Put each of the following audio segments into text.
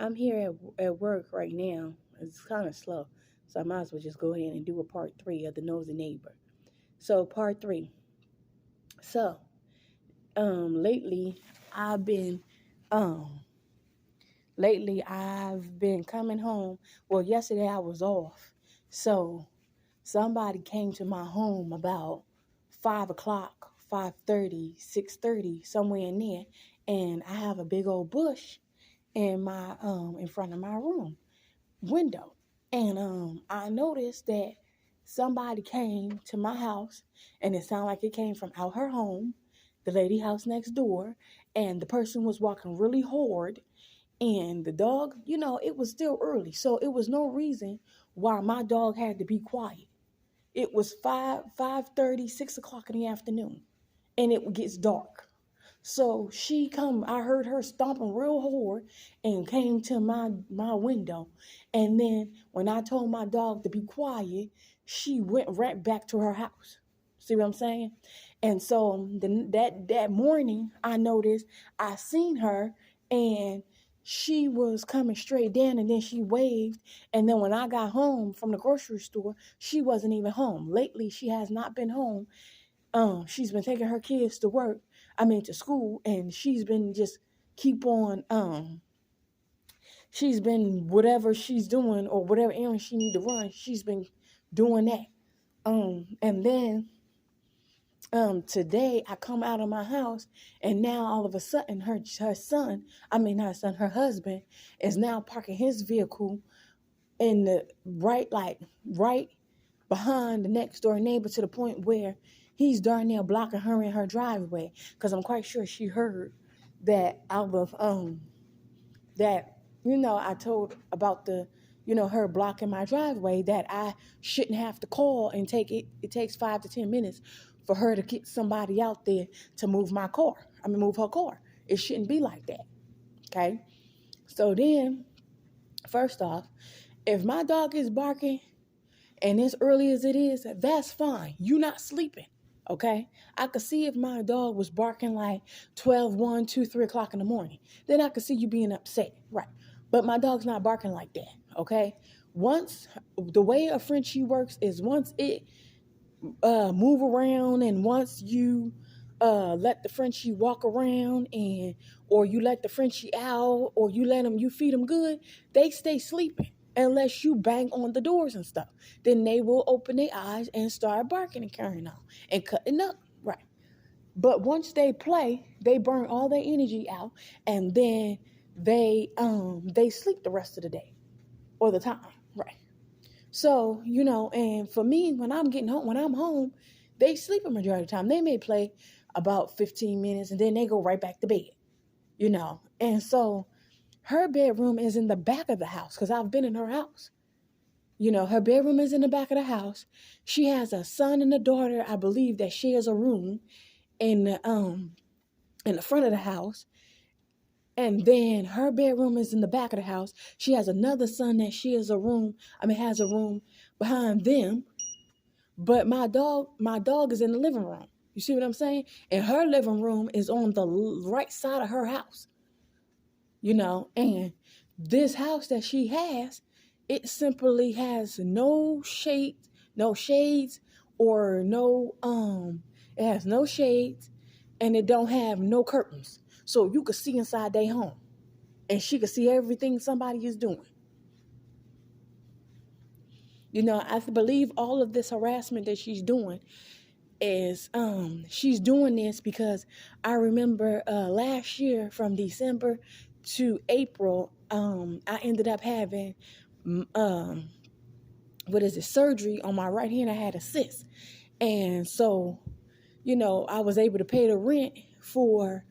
I'm here at work right now. It's kind of slow, so I might as well just go ahead and do a part three of the nosy neighbor. So part three. So lately I've been um I've been coming home. Well, yesterday I was off, so somebody came to my home about 5 o'clock, 5:30, 6:30, somewhere in there, and I have a big old bush in front of my room window. And I noticed that somebody came to my house, and it sounded like it came from out her home, the lady house next door, and the person was walking really hard. And the dog, it was still early, so it was no reason why my dog had to be quiet. It was 5:30, 6 o'clock in the afternoon, and it gets dark. So I heard her stomping real hard and came to my window. And then when I told my dog to be quiet, she went right back to her house. See what I'm saying? And so that morning, I noticed I seen her, and she was coming straight down, and then she waved. And then when I got home from the grocery store, she wasn't even home. Lately, she has not been home. She's been taking her kids to work, to school, and she's been just keep on, she's been whatever she's doing or whatever errand she need to run, she's been doing that. And then today I come out of my house, and now all of a sudden her son, not her son, her husband is now parking his vehicle in the right behind the next door neighbor, to the point where he's darn near blocking her in her driveway. Because I'm quite sure she heard that out of that I told about her blocking my driveway, that I shouldn't have to call and take it. It takes 5 to 10 minutes for her to get somebody out there to move my car. Move her car. It shouldn't be like that. Okay. So then, first off, if my dog is barking and as early as it is, that's fine. You not sleeping, okay? I could see if my dog was barking like 12, 1, 2, 3 o'clock in the morning. Then I could see you being upset, right? But my dog's not barking like that, okay? The way a Frenchie works is once it move around, and once you let the Frenchie walk around, or you let the Frenchie out, or you feed them good, they stay sleeping unless you bang on the doors and stuff. Then they will open their eyes and start barking and carrying on and cutting up, right? But once they play, they burn all their energy out, and then they sleep the rest of the day or the time, right? So, and for me, when I'm home, they sleep a majority of the time. They may play about 15 minutes, and then they go right back to bed. And so her bedroom is in the back of the house, because I've been in her house. Her bedroom is in the back of the house. She has a son and a daughter, I believe, that shares a room in the front of the house. And then her bedroom is in the back of the house. She has another son that has a room behind them. But my dog is in the living room. You see what I'm saying? And her living room is on the right side of her house. And this house that she has, it simply has no shades, or it has no shades, and it don't have no curtains. So you could see inside their home, and she could see everything somebody is doing. I believe all of this harassment that she's doing is she's doing this because I remember last year from December to April, I ended up having surgery on my right hand. I had a cyst, and so I was able to pay the rent for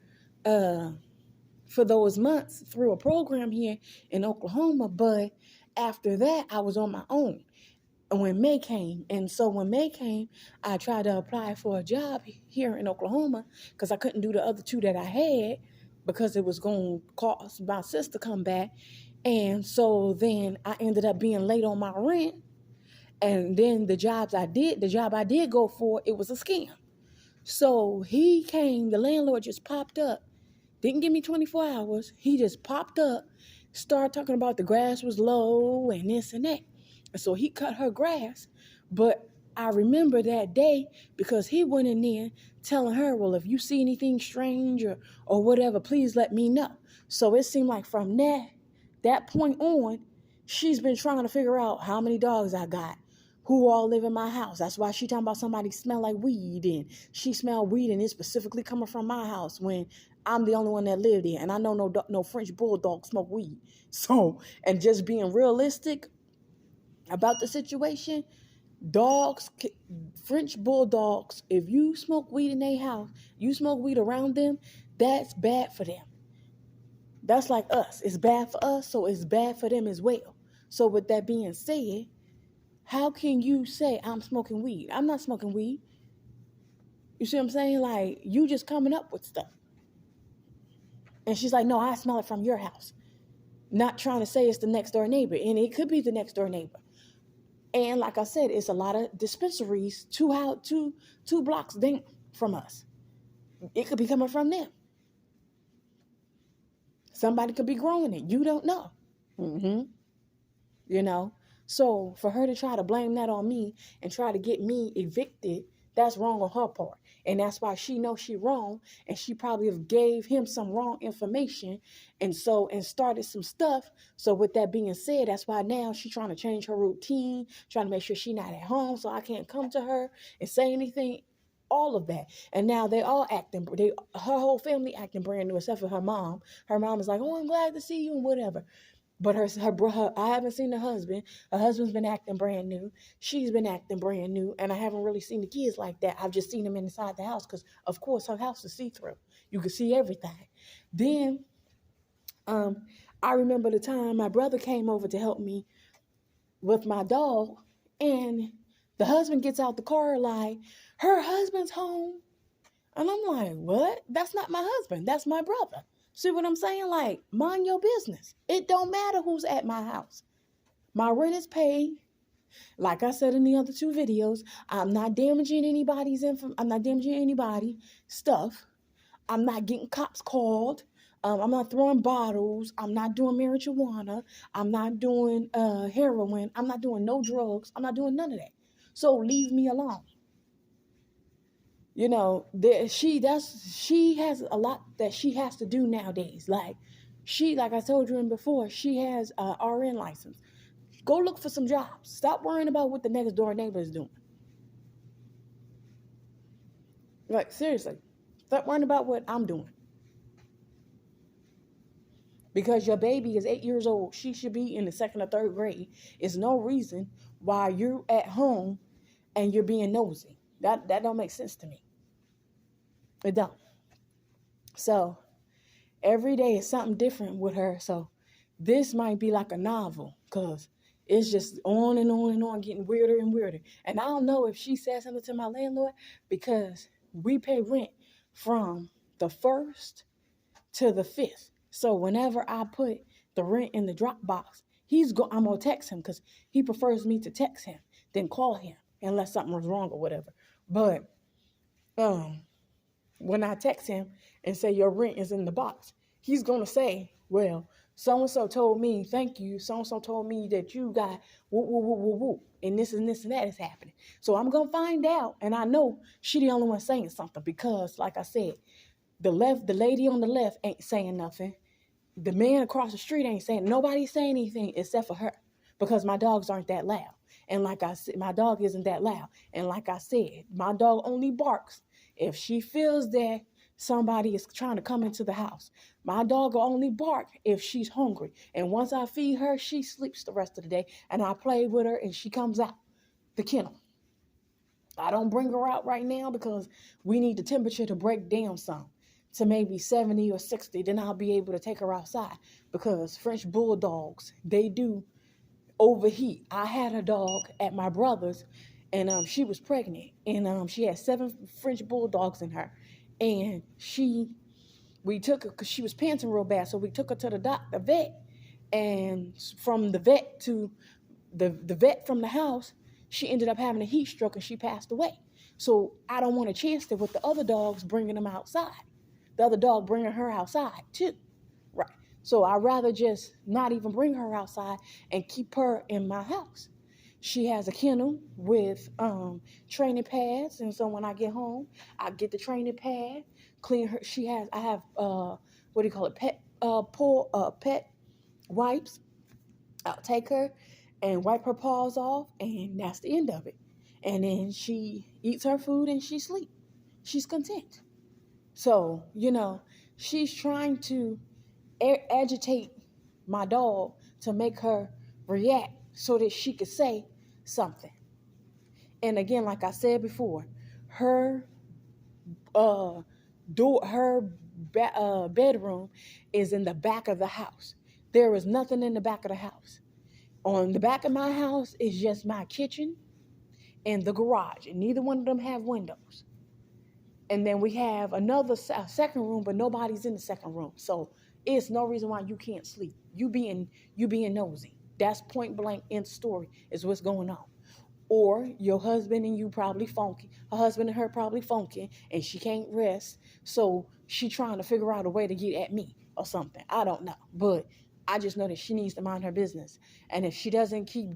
those months through a program here in Oklahoma. But after that, I was on my own when May came. And so when May came, I tried to apply for a job here in Oklahoma, because I couldn't do the other two that I had, because it was going to cost my sister to come back. And so then I ended up being late on my rent. And then the job I did go for, it was a scam. So he came, the landlord just popped up, didn't give me 24 hours. He just popped up, started talking about the grass was low and this and that. And so he cut her grass. But I remember that day because he went in there telling her, well, if you see anything strange or whatever, please let me know. So it seemed like from that point on, she's been trying to figure out how many dogs I got, who all live in my house. That's why she talking about somebody smell like weed, and she smelled weed and it's specifically coming from my house when I'm the only one that lived there, and I know no French bulldog smoke weed. So, and just being realistic about the situation, dogs, French bulldogs, if you smoke weed in their house, you smoke weed around them, that's bad for them. That's like us. It's bad for us, so it's bad for them as well. So with that being said, how can you say I'm smoking weed? I'm not smoking weed. You see what I'm saying? Like, you just coming up with stuff. And she's like, no, I smell it from your house. Not trying to say it's the next door neighbor. And it could be the next door neighbor. And like I said, it's a lot of dispensaries two blocks down from us. It could be coming from them. Somebody could be growing it. You don't know. You know? So for her to try to blame that on me and try to get me evicted, that's wrong on her part. And that's why she knows she wrong. And she probably have gave him some wrong information and started some stuff. So with that being said, that's why now she's trying to change her routine, trying to make sure she's not at home so I can't come to her and say anything. All of that. And now they all acting, her whole family acting brand new except for her mom. Her mom is like, oh, I'm glad to see you and whatever. But her I haven't seen her husband. Her husband's been acting brand new. She's been acting brand new. And I haven't really seen the kids like that. I've just seen them inside the house because, of course, her house is see-through. You can see everything. Then I remember the time my brother came over to help me with my dog. And the husband gets out the car like, her husband's home. And I'm like, what? That's not my husband. That's my brother. See what I'm saying? Like, mind your business. It don't matter who's at my house. My rent is paid. Like I said in the other two videos, I'm not damaging anybody's I'm not damaging anybody's stuff. I'm not getting cops called. I'm not throwing bottles. I'm not doing marijuana. I'm not doing heroin. I'm not doing no drugs. I'm not doing none of that. So leave me alone. You know, she has a lot that she has to do nowadays. Like I told you before, she has a RN license. Go look for some jobs. Stop worrying about what the next door neighbor is doing. Like, seriously, stop worrying about what I'm doing. Because your baby is 8 years old. She should be in the 2nd or 3rd grade. It's no reason why you're at home and you're being nosy. That don't make sense to me. It don't. So every day is something different with her. So this might be like a novel because it's just on and on and on, getting weirder and weirder. And I don't know if she said something to my landlord because we pay rent from the 1st to the 5th. So whenever I put the rent in the Dropbox, I'm going to text him because he prefers me to text him than call him unless something was wrong or whatever. But when I text him and say your rent is in the box, he's going to say, well, so-and-so told me, thank you. So-and-so told me that you got whoop, whoop, whoop, whoop, whoop. And this and this and that is happening. So I'm going to find out. And I know she the only one saying something because, like I said, the lady on the left ain't saying nothing. The man across the street ain't saying, nobody's saying anything except for her because my dogs aren't that loud. And like I said, my dog isn't that loud. And like I said, my dog only barks if she feels that somebody is trying to come into the house. My dog will only bark if she's hungry. And once I feed her, she sleeps the rest of the day. And I play with her and she comes out the kennel. I don't bring her out right now because we need the temperature to break down some to maybe 70 or 60. Then I'll be able to take her outside because French bulldogs, they do overheat. I had a dog at my brother's and she was pregnant and she had 7 French bulldogs in her. And we took her because she was panting real bad. So we took her to the vet, and from the vet to the vet from the house, she ended up having a heat stroke and she passed away. So I don't want to chance it with the other dogs bringing them outside. The other dog bringing her outside too. Right. So I'd rather just not even bring her outside and keep her in my house. She has a kennel with training pads, and so when I get home, I get the training pad, clean her. I have what do you call it? Pet wipes. I'll take her and wipe her paws off, and that's the end of it. And then she eats her food and she sleeps. She's content. So, she's trying to agitate my dog to make her react so that she could say something. And again, like I said before, her bedroom is in the back of the house. There is nothing in the back of the house. On the back of my house is just my kitchen and the garage, and neither one of them have windows. And then we have another second room, but nobody's in the second room. So it's no reason why you can't sleep. You being nosy. That's point blank in the story is what's going on. Or your husband and you probably funky. Her husband and her probably funky, and she can't rest. So she trying to figure out a way to get at me or something. I don't know. But I just know that she needs to mind her business. And if she's gonna keep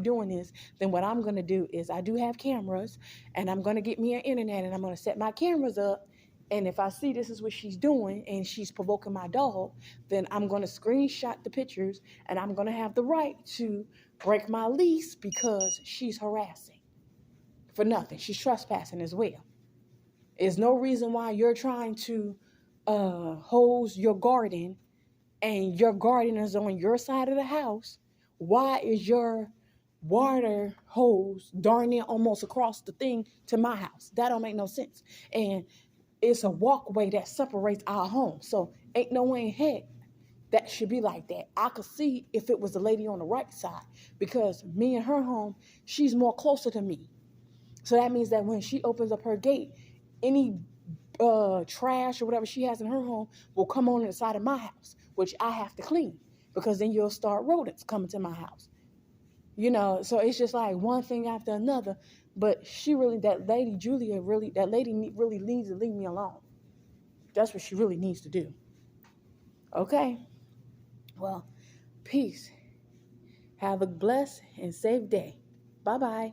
doing this, then what I'm gonna do is I do have cameras, and I'm gonna get me an internet, and I'm gonna set my cameras up. And if I see this is what she's doing and she's provoking my dog, then I'm gonna screenshot the pictures, and I'm gonna have the right to break my lease because she's harassing for nothing. She's trespassing as well. There's no reason why you're trying to hose your garden and your garden is on your side of the house. Why is your water hose darn near almost across the thing to my house? That don't make no sense. And it's a walkway that separates our home. So ain't no way in heck that should be like that. I could see if it was the lady on the right side, because me and her home, she's more closer to me. So that means that when she opens up her gate, any trash or whatever she has in her home will come on the side of my house, which I have to clean, because then you'll start rodents coming to my house. So it's just like one thing after another. But that lady Julia really needs to leave me alone. That's what she really needs to do. Okay. Well, peace. Have a blessed and safe day. Bye-bye.